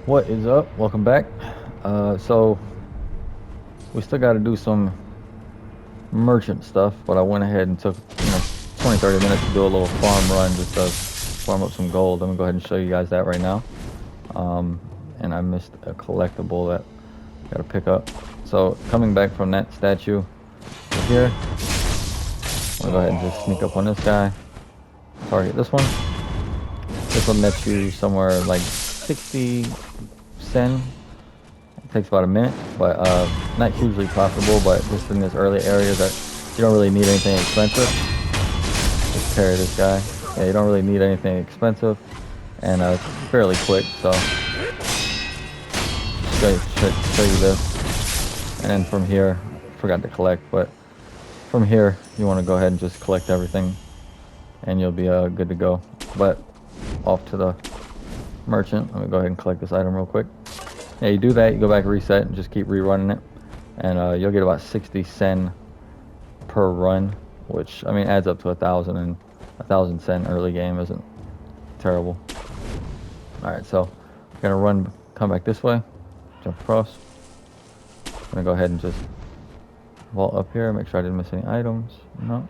What is up? Welcome back. So we still got to do some merchant stuff, but I went ahead and took 20, 30 minutes to do a little farm run just to farm up some gold. I'm gonna go ahead and show you guys that right now. And I missed a collectible that I got to pick up. So coming back from that statue right here, I'm gonna go ahead and just sneak up on this guy. Target this one. This one nets you somewhere like 60 sen. It takes about a minute, but not hugely profitable, but just in this early area that you don't really need anything expensive. Just parry this guy. Yeah, you don't really need anything expensive, and it's fairly quick, so show you this. And then from here, I forgot to collect, but from here, you want to go ahead and just collect everything, and you'll be good to go. But off to the merchant. Let me go ahead and collect this item real quick. Yeah, you do that, you go back, reset, and just keep rerunning it, and you'll get about 60 sen per run, which I mean adds up to 1,000, and 1,000 sen early game isn't terrible. All right, so I'm gonna run, come back this way, jump across. I'm gonna go ahead and just vault up here, make sure I didn't miss any items. No,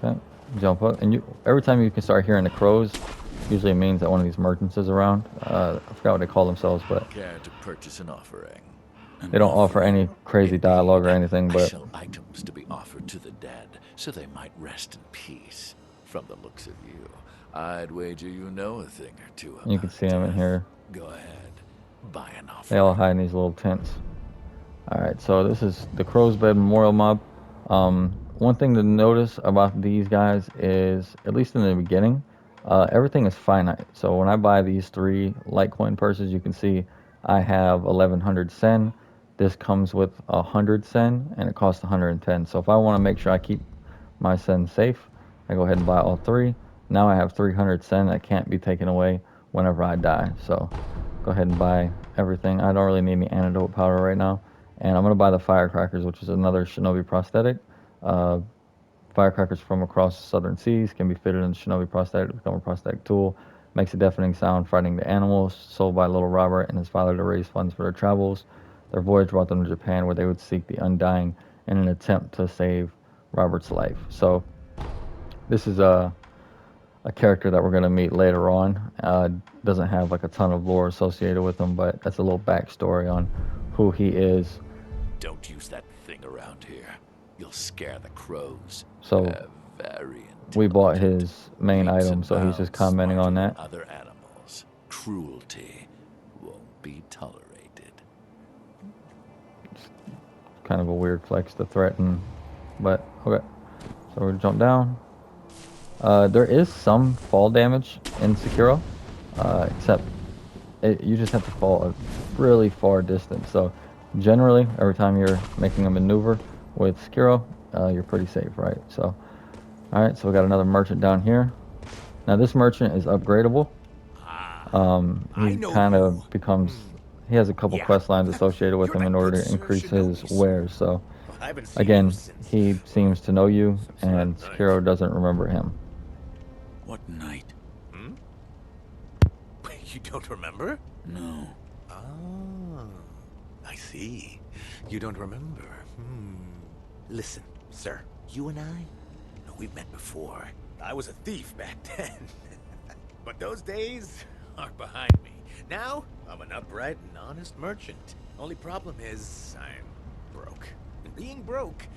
okay, jump up, and you every time you can start hearing the crows, usually it means that one of these merchants is around. I forgot what they call themselves, but Care to purchase an offering? they don't offer any crazy dialogue or Indeed. anything, I but sell items to be offered to the dead, so they might rest in peace. From the looks of you, I'd wager you know a thing or two you can see about them in death. here. Go ahead, buy an They all offering. hide in these little tents. All right, so this is the Crow's Bed Memorial Mob. One thing to notice about these guys is, at least in the beginning, everything is finite. So when I buy these three Litecoin purses, you can see I have 1,100 sen. This comes with 100 sen, and it costs 110. So if I want to make sure I keep my sen safe, I go ahead and buy all three. Now I have 300 sen that can't be taken away whenever I die. So go ahead and buy everything. I don't really need any antidote powder right now. And I'm going to buy the firecrackers, which is another shinobi prosthetic. Uh, Firecrackers from across the southern seas can be fitted in the shinobi prosthetic to become a prosthetic tool. Makes a deafening sound frightening the animals. Sold by little Robert and his father to raise funds for their travels. Their voyage brought them to Japan, where they would seek the undying in an attempt to save Robert's life. So this is a character that we're going to meet later on. Doesn't have like a ton of lore associated with him, but that's a little backstory on who he is. Don't use that thing around here. You'll scare the crows. So They're very we bought intelligent. his main Leaps item, and so he's just bounds commenting smarter on than that. other animals. Cruelty won't be tolerated. Kind of a weird flex to threaten, but okay. So we jump down. There is some fall damage in Sekiro, except you just have to fall a really far distance. So generally, every time you're making a maneuver with Sekiro, you're pretty safe, right? So, all right, so we got another merchant down here. Now this merchant is upgradable. I He know kind you. of becomes, he has a couple Yeah. quest lines associated with You're him that in good order to Sir increase his Shinobi, sir. wares. So I haven't seen you again, since, he well, seems to know you, since that and night. Sekiro doesn't remember him. What night? Hmm? You don't remember? No. Ah, I see. You don't remember. Listen, sir. You and I, we've met before. I was a thief back then. But those days are behind me. Now, I'm an upright and honest merchant. Only problem is, I'm broke. And being broke,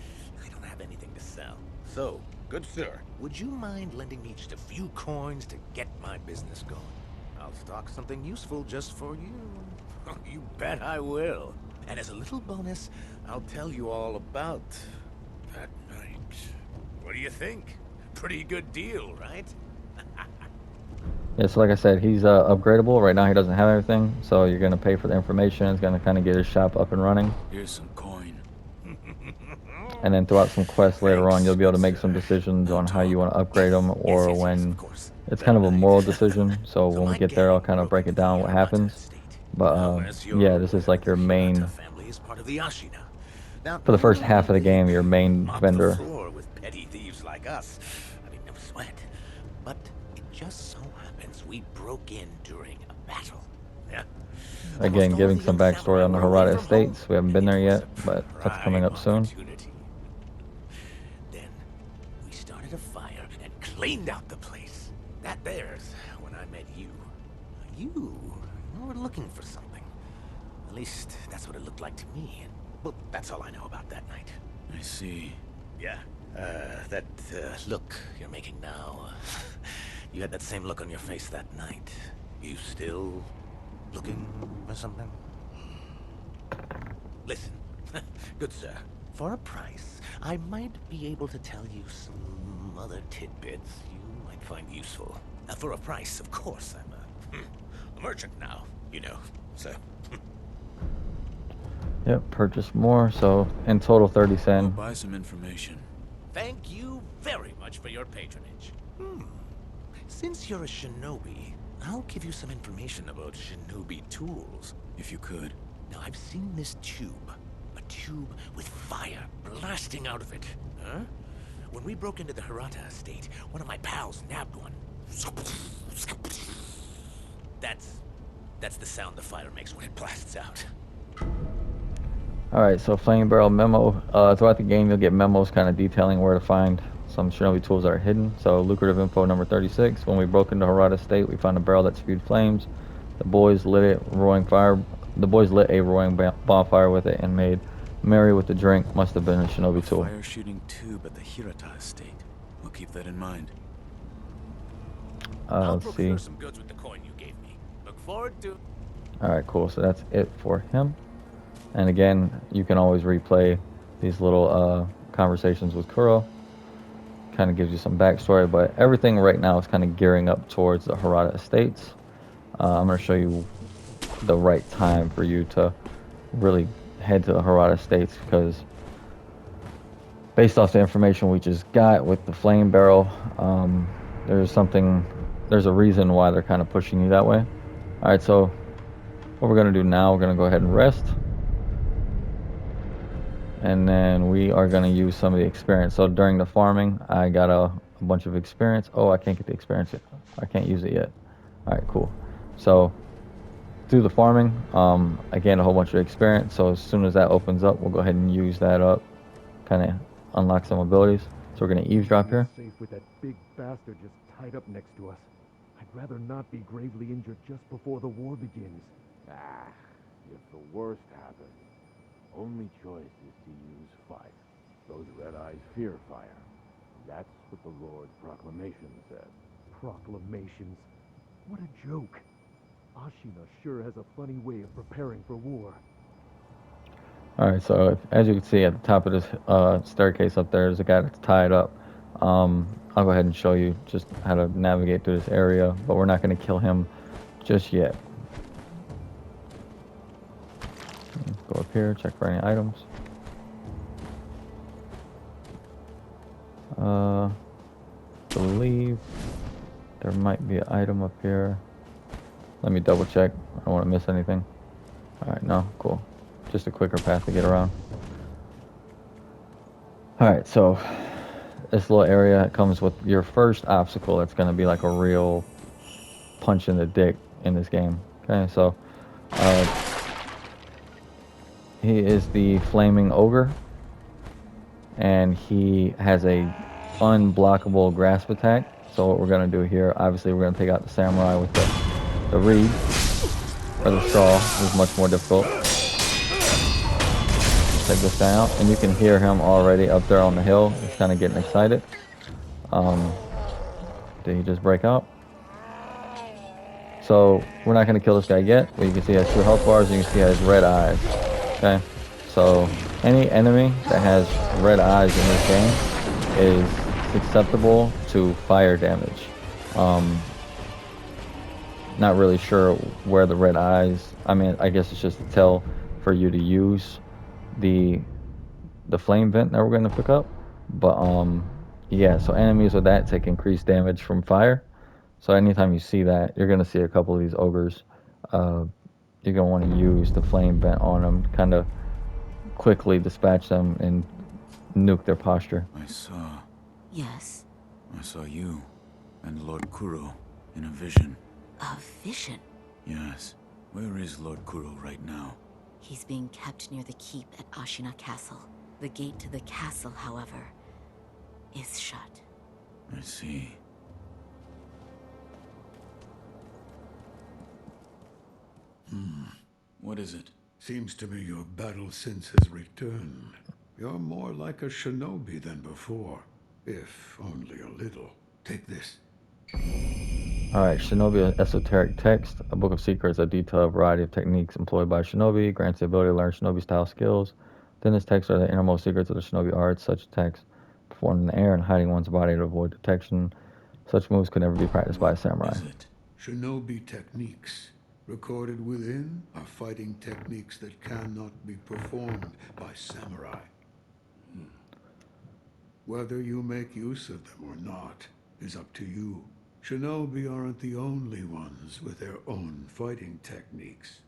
I don't have anything to sell. So, good sir, would you mind lending me just a few coins to get my business going? I'll stock something useful just for you. You bet I will. And as a little bonus, I'll tell you all about that night. What do you think? Pretty good deal, right? Yeah, so like I said, he's upgradable. Right now he doesn't have everything, so you're going to pay for the information. It's going to kind of get his shop up and running. Here's some coin. And then throughout some quests later on, Thanks, you'll be able good to make sir. some decisions Now on how you talk. want to upgrade Yes, them, yes, or yes, yes, of when course. it's kind That of a night. moral decision. So So when we my get there, I'll gang kind of broke break it into the down what Hirata happens. Estate. But Now, as you're yeah, this is aware, like the your Hirata main, family is part of the Ashina. Now, for the first half normally of the they game, your main mop the vendor. floor with petty thieves like us. I mean, no sweat. But it just so happens we broke in during a battle. Yeah. again, Almost all giving the some young backstory samurai on the were away Hirata from home, Estates. We haven't been and there it was yet, a but that's coming prime up soon. opportunity. Then we started a fire and cleaned out the place. That there's when I met you. You were looking for something. At least that's what it looked like to me. Well, that's all I know about that night. I see. Yeah. That look you're making now. You had that same look on your face that night. You still looking for something? Listen, good sir. For a price, I might be able to tell you some other tidbits you might find useful. For a price, of course. I'm a merchant now, you know. So, Yep, purchase more. So in total, 30 We'll sen. buy some information. thank you very much for your patronage. Since you're a shinobi, I'll give you some information about shinobi tools. If you could. Now, I've seen this tube. A tube with fire blasting out of it. Huh? When we broke into the Hirata Estate, one of my pals nabbed one. That's the sound the fire makes when it blasts out. All right, so flame barrel memo. Throughout the game, you'll get memos kind of detailing where to find some shinobi tools that are hidden. So lucrative info number 36. When we broke into Hirata Estate, we found a barrel that spewed flames. The boys lit a roaring bonfire with it and made merry with the drink. Must have been a shinobi A tool. fire-shooting tube at the Hirata Estate. We'll keep that in mind. I'll Let's see. procure some goods with the coin you gave me. Look forward to... All right, cool. So that's it for him. And again, you can always replay these little conversations with Kuro. Kind of gives you some backstory, but everything right now is kind of gearing up towards the Hirata Estates. I'm going to show you the right time for you to really head to the Hirata Estates, because based off the information we just got with the flame barrel, there's a reason why they're kind of pushing you that way. All right, so what we're going to do now, we're going to go ahead and rest. And then we are going to use some of the experience. So during the farming, I got a bunch of experience. Oh, I can't get the experience yet. I can't use it yet. All right, cool. So through the farming, I gained a whole bunch of experience. So as soon as that opens up, we'll go ahead and use that up. Kind of unlock some abilities. So we're going to eavesdrop here. Safe with that big bastard just tied up next to us. I'd rather not be gravely injured just before the war begins. Ah, if the worst happens, only choice is to use fire. Those red eyes fear fire. That's what the Lord's proclamation said. Proclamations. What a joke. Ashina sure has a funny way of preparing for war. All right, so as you can see at the top of this staircase up there, there's a guy that's tied up. I'll go ahead and show you just how to navigate through this area, but we're not going to kill him just yet. Go up here, check for any items. Believe there might be an item up here. Let me double check. I don't want to miss anything. All right, no, cool. Just a quicker path to get around. All right, so this little area comes with your first obstacle. It's going to be like a real punch in the dick in this game. Okay, so he is the flaming ogre, and he has a unblockable grasp attack. So what we're going to do here, obviously we're going to take out the samurai with the reed, or the straw, is much more difficult. Take this guy out, and you can hear him already up there on the hill. He's kind of getting excited. Did he just break out? So we're not going to kill this guy yet, but you can see he has 2 health bars, and you can see he has red eyes. Okay, so any enemy that has red eyes in this game is susceptible to fire damage. Not really sure where the red eyes, I mean, I guess it's just a tell for you to use the flame vent that we're going to pick up. But yeah, so enemies with that take increased damage from fire. So anytime you see that, you're going to see a couple of these ogres. You're going to want to use the flame vent on them, kind of quickly dispatch them and nuke their posture. Yes, I saw you and Lord Kuro in a vision. a vision. Yes, Where is Lord Kuro right now? He's being kept near the keep at Ashina Castle. The gate to the castle, however, is shut. I see. What is it? Seems to me your battle sense has returned. You're more like a shinobi than before, if only a little. Take this. Alright, Shinobi Esoteric Text, a book of secrets that detail a variety of techniques employed by shinobi, grants the ability to learn shinobi style skills. Within this text are the innermost secrets of the shinobi arts, such texts performed in the air and hiding one's body to avoid detection. Such moves could never be practiced by a What samurai. is it? Shinobi techniques. Recorded within are fighting techniques that cannot be performed by samurai. Whether you make use of them or not is up to you. Shinobi aren't the only ones with their own fighting techniques.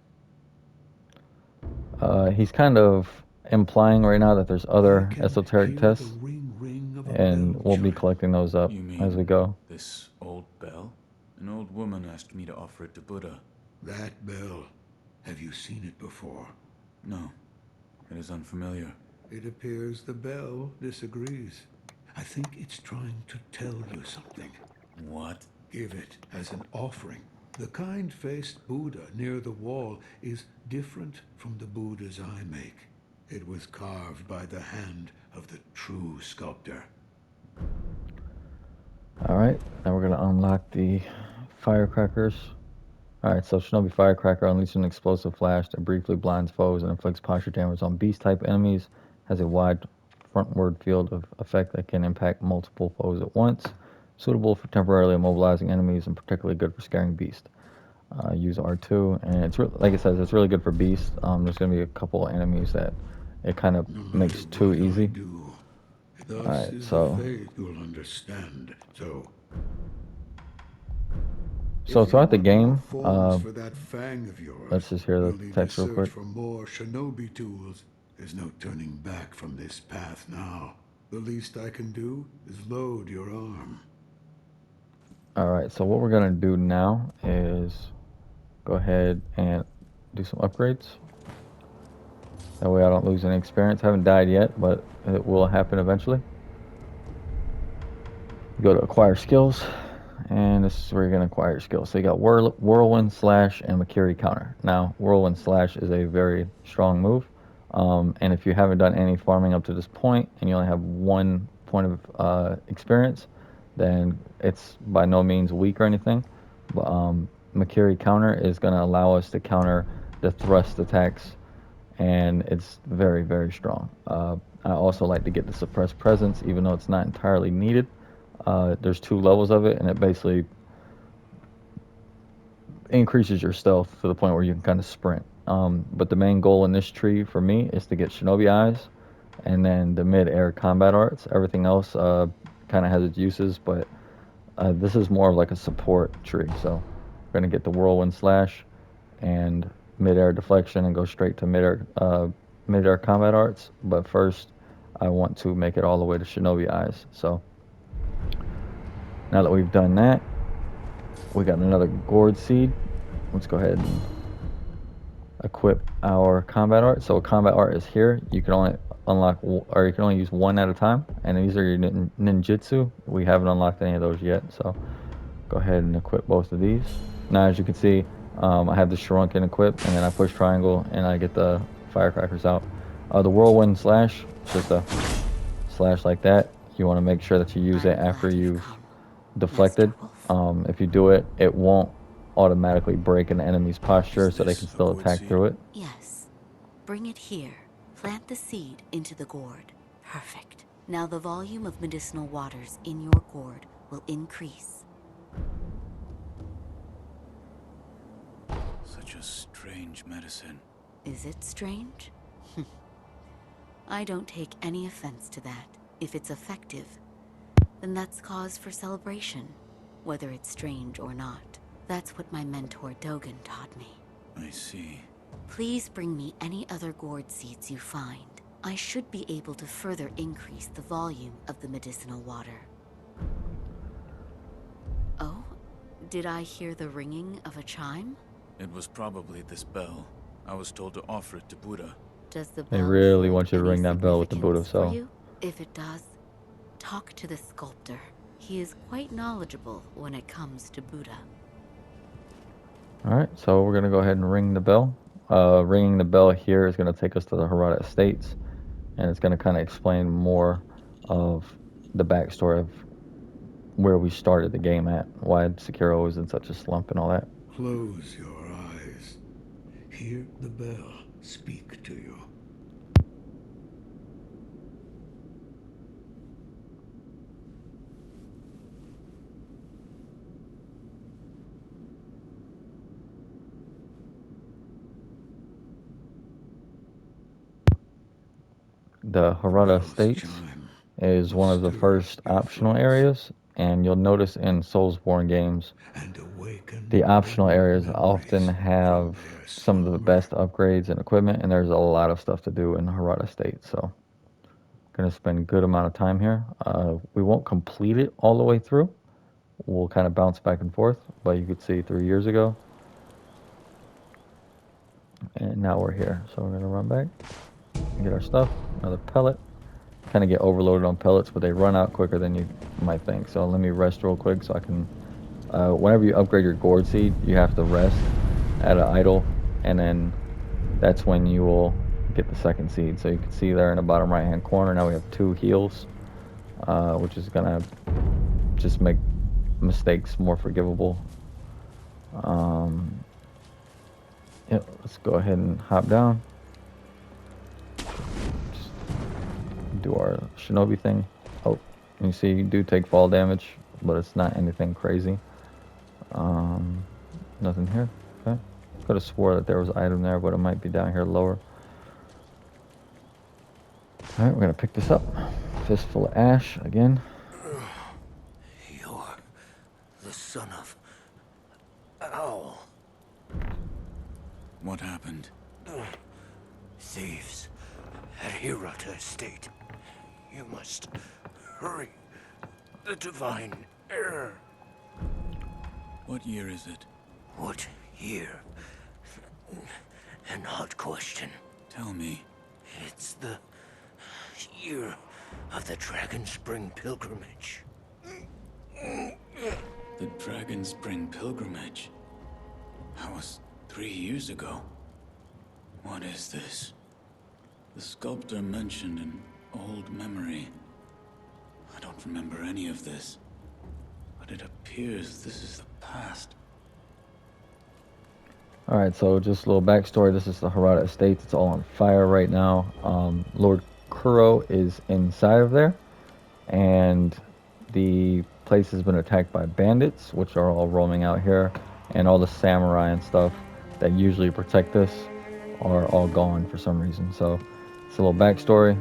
He's kind of implying right now that there's I other can esoteric hear the tests, ring of a and bell we'll be chime. collecting those up You as we mean go. this old bell? An old woman asked me to offer it to Buddha. That bell. Have you seen it before? No, it is unfamiliar. It appears the bell disagrees. I think it's trying to tell you something. What? Give it as an offering. The kind-faced Buddha near the wall is different from the Buddhas I make. It was carved by the hand of the true sculptor. Alright, now we're going to unlock the firecrackers. Alright, so Shinobi Firecracker unleashes an explosive flash that briefly blinds foes and inflicts posture damage on beast-type enemies. Has a wide frontward field of effect that can impact multiple foes at once. Suitable for temporarily immobilizing enemies and particularly good for scaring beast. Use R2, and it's like it says, it's really good for beast. There's going to be a couple enemies that it kind of No matter makes too what I easy. do, thus Alright, is the so fate you'll understand. So throughout the want more game, forms for that fang of yours, let's just hear the you'll need to text real search quick. for more shinobi tools. There's no turning back from this path now. The least I can do is load your arm. Alright, so what we're going to do now is go ahead and do some upgrades. That way I don't lose any experience. Haven't died yet, but it will happen eventually. Go to acquire skills, and this is where you're going to acquire skills. So you got Whirlwind Slash and Makiri Counter. Now, Whirlwind Slash is a very strong move, and if you haven't done any farming up to this point, and you only have 1 point of experience, then it's by no means weak or anything. But Makiri Counter is going to allow us to counter the thrust attacks, and it's very, very strong. I also like to get the Suppressed Presence, even though it's not entirely needed. There's 2 levels of it, and it basically increases your stealth to the point where you can kind of sprint. But the main goal in this tree for me is to get Shinobi Eyes, and then the mid-air combat arts. Everything else kind of has its uses, but this is more of like a support tree. So we're going to get the Whirlwind Slash and mid-air deflection and go straight to mid-air combat arts. But first, I want to make it all the way to Shinobi Eyes. So now that we've done that, we got another Gourd Seed. Let's go ahead and equip our combat art. So a combat art is here. You can only unlock, or you can only use 1 at a time. And these are your ninjutsu. We haven't unlocked any of those yet. So go ahead and equip both of these. Now, as you can see, I have the Shrunken equipped, and then I push triangle, and I get the firecrackers out. The Whirlwind Slash, just a slash like that. You want to make sure that you use it after you've deflected. If you do it, it won't automatically break an enemy's posture, so they can still attack through it. Yes. Bring it here. Plant the seed into the gourd. Perfect. Now the volume of medicinal waters in your gourd will increase. Such a strange medicine. Is it strange? I don't take any offense to that. If it's effective, then that's cause for celebration, whether it's strange or not. That's what my mentor Dogen taught me. I see. Please bring me any other gourd seeds you find. I should be able to further increase the volume of the medicinal water. Oh? Did I hear the ringing of a chime? It was probably this bell. I was told to offer it to Buddha. Does the They bell really hold want you to any ring that bell with the Buddha significance for cell. you? If it does, talk to the sculptor. He is quite knowledgeable when it comes to Buddha. Alright, so we're going to go ahead and ring the bell. Ringing the bell here is going to take us to the Hirata Estates, and it's going to kind of explain more of the backstory of where we started the game at, why Sekiro was in such a slump and all that. Close your eyes. Hear the bell speak to you. The The Hirata bell's Estates chime is will one of the stir first your optional thoughts areas, and you'll notice in Soulsborne games, and awaken the optional old areas often memories from have their some of the slumber. best upgrades and equipment, and there's a lot of stuff to do in Hirata Estates, so going to spend a good amount of time here. We won't complete it all the way through. We'll kind of bounce back and forth, but you could see 3 years ago, and now we're here. So we're going to run back and get our stuff. Another pellet. Kind of get overloaded on pellets, but they run out quicker than you might think. So let me rest real quick so I can... whenever you upgrade your gourd seed, you have to rest at an idle, and then that's when you will get the second seed. So you can see there in the bottom right hand corner, now we have 2 heals, which is going to just make mistakes more forgivable. Yep, let's go ahead and hop down. Just do our shinobi thing. Oh, you see, you do take fall damage, but it's not anything crazy. Nothing here. Okay. Could have swore that there was an item there, but it might be down here lower. Alright, we're gonna pick this up. Fistful of ash again. You're the son of Owl. What happened? Thieves at Hirata Estate. You must hurry. The divine error. What year is it? What year? An odd question. Tell me. It's the year of the Dragon Spring pilgrimage. The Dragon Spring pilgrimage. That was 3 years ago. What is this? The sculptor mentioned an old memory. I don't remember any of this, but it appears this is the past. Alright, so just a little backstory. This is the Hirata Estates. It's all on fire right now. Lord Kuro is inside of there, and the place has been attacked by bandits, which are all roaming out here, and all the samurai and stuff that usually protect this are all gone for some reason. So it's a little backstory.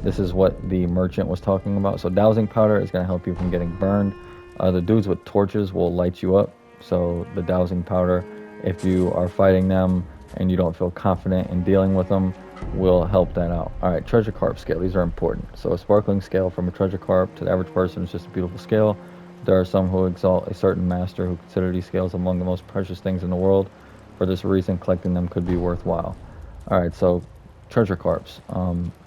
This is what the merchant was talking about. So dowsing powder is going to help you from getting burned. The dudes with torches will light you up. So the dowsing powder, if you are fighting them and you don't feel confident in dealing with them, will help that out. All right, treasure carp scale. These are important. So a sparkling scale from a treasure carp to the average person is just a beautiful scale. There are some who exalt a certain master who consider these scales among the most precious things in the world. For this reason, collecting them could be worthwhile. All right, so treasure carps.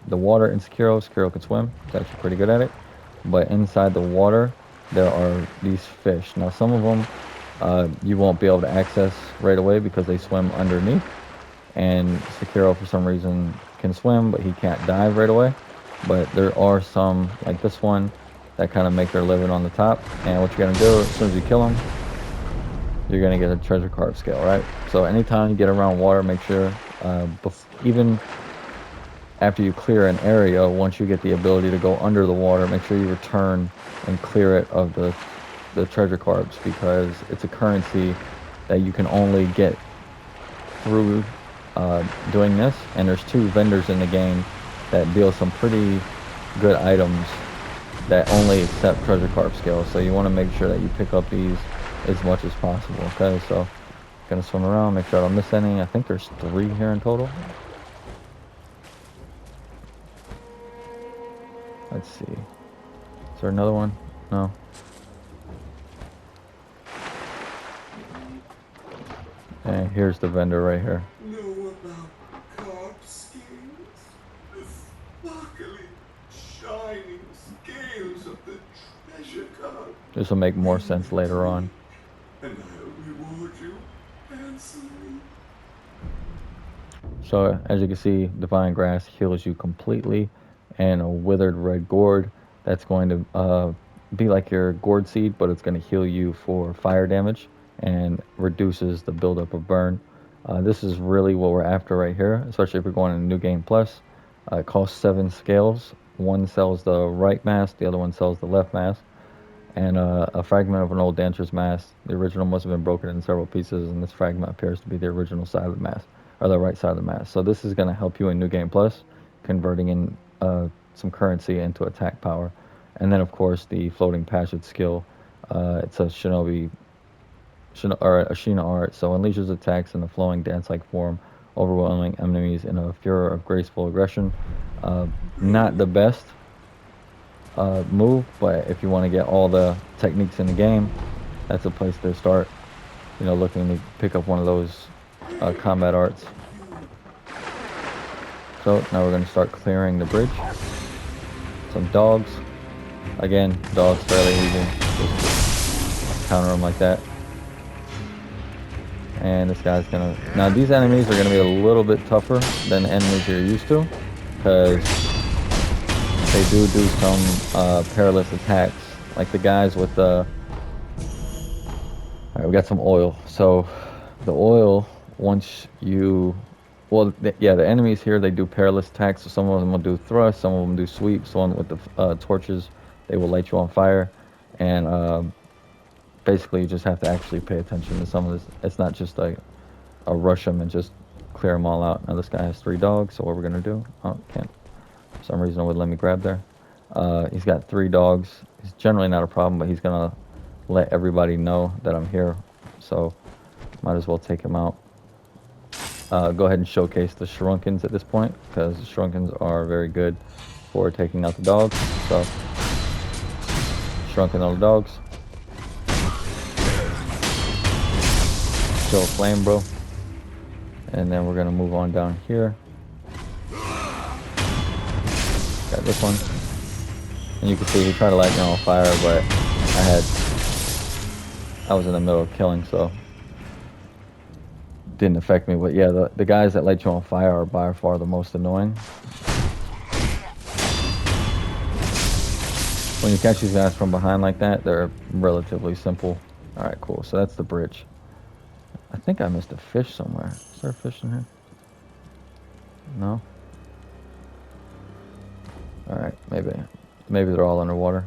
The water in Sekiro can swim. It's actually pretty good at it. But inside the water, there are these fish. Now, some of them you won't be able to access right away because they swim underneath. And Sekiro, for some reason, can swim, but he can't dive right away. But there are some, like this one, that kind of make their living on the top. And what you're going to do, as soon as you kill them, you're going to get a treasure carp scale, right? So anytime you get around water, make sure, even after you clear an area, once you get the ability to go under the water, make sure you return and clear it of the treasure carps, because it's a currency that you can only get through doing this. And there's 2 vendors in the game that deal some pretty good items that only accept treasure carp scales. So you want to make sure that you pick up these as much as possible. Okay, so gonna swim around, make sure I don't miss any. I think there's 3 here in total. Let's see. Is there another one? No. Okay, here's the vendor right here. Know about carp skins? The sparkling, shining scales of the treasure carp. This will make more sense later on. And I'll reward you handsomely. So as you can see, Divine Grass heals you completely, and a Withered Red Gourd, that's going to be like your Gourd Seed, but it's going to heal you for fire damage and reduces the buildup of burn. This is really what we're after right here, especially if we're going into New Game Plus. It costs 7 scales. One sells the right mask, the other one sells the left mask, and a fragment of an old dancer's mask. The original must have been broken in several pieces, and this fragment appears to be the original side of the mask, or the right side of the mask. So this is going to help you in New Game Plus, converting in some currency into attack power. And then, of course, the floating passage skill. It's a shinobi, or a Shina art, so unleashes attacks in a flowing dance-like form, overwhelming enemies in a furor of graceful aggression. Not the best move, but if you want to get all the techniques in the game, that's a place to start. You know, looking to pick up one of those combat arts. So now we're going to start clearing the bridge. Some dogs. Again, dogs fairly easy. Just counter them like that. And this guy's gonna. Now these enemies are gonna be a little bit tougher than the enemies you're used to, because they do some perilous attacks, like the guys with the. All right, we got some oil. So the oil, once you, well, yeah, the enemies here, they do perilous attacks. So some of them will do thrust, some of them do sweep. So on with the torches, they will light you on fire, and basically you just have to actually pay attention to some of this. It's not just like a rush them and just clear them all out. Now this guy has 3 dogs, so what we're gonna do? Oh, can't. For some reason it would let me grab there. He's got 3 dogs. He's generally not a problem, but he's gonna let everybody know that I'm here, so might as well take him out. Go ahead and showcase the Shrunkins at this point, because the Shrunkins are very good for taking out the dogs. So, Shrunken all the dogs. Kill a flame, bro. And then we're gonna move on down here. Got this one. And you can see he tried to light me on fire, but I was in the middle of killing, so didn't affect me. But yeah, the guys that light you on fire are by far the most annoying. When you catch these guys from behind like that, they're relatively simple. Alright, cool. So that's the bridge. I think I missed a fish somewhere. Is there a fish in here? No? Alright, maybe they're all underwater.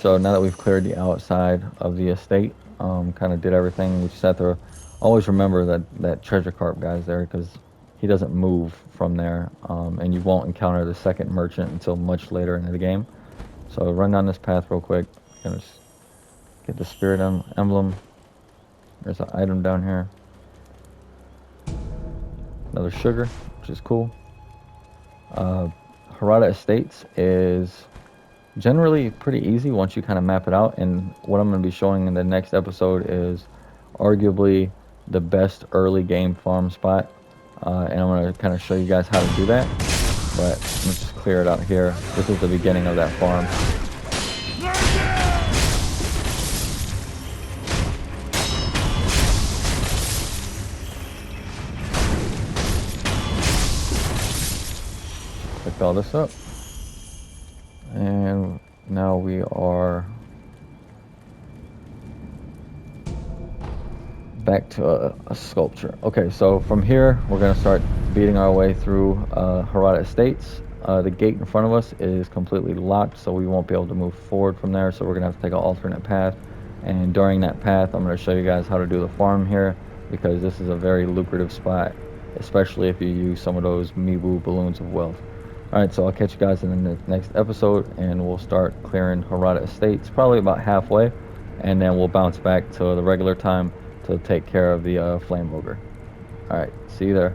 So now that we've cleared the outside of the estate, kind of did everything, we just have to always remember that treasure carp guy's there, because he doesn't move from there, and you won't encounter the second merchant until much later into the game. So run down this path real quick. Gonna get the spirit emblem. There's an item down here. Another sugar, which is cool. Hirata Estates is generally pretty easy once you kind of map it out, and what I'm going to be showing in the next episode is arguably the best early game farm spot, and I'm going to kind of show you guys how to do that, but let's just clear it out here. This is the beginning of that farm. Pick all this up, and now we are back to a sculpture. Okay, so from here we're going to start beating our way through Hirata Estates. The gate in front of us is completely locked, so we won't be able to move forward from there, so we're going to have to take an alternate path, and during that path I'm going to show you guys how to do the farm here, because this is a very lucrative spot, especially if you use some of those Mibu balloons of wealth. Alright, so I'll catch you guys in the next episode, and we'll start clearing Hirata Estates, probably about halfway, and then we'll bounce back to the regular time to take care of the Flame Ogre. Alright, see you there.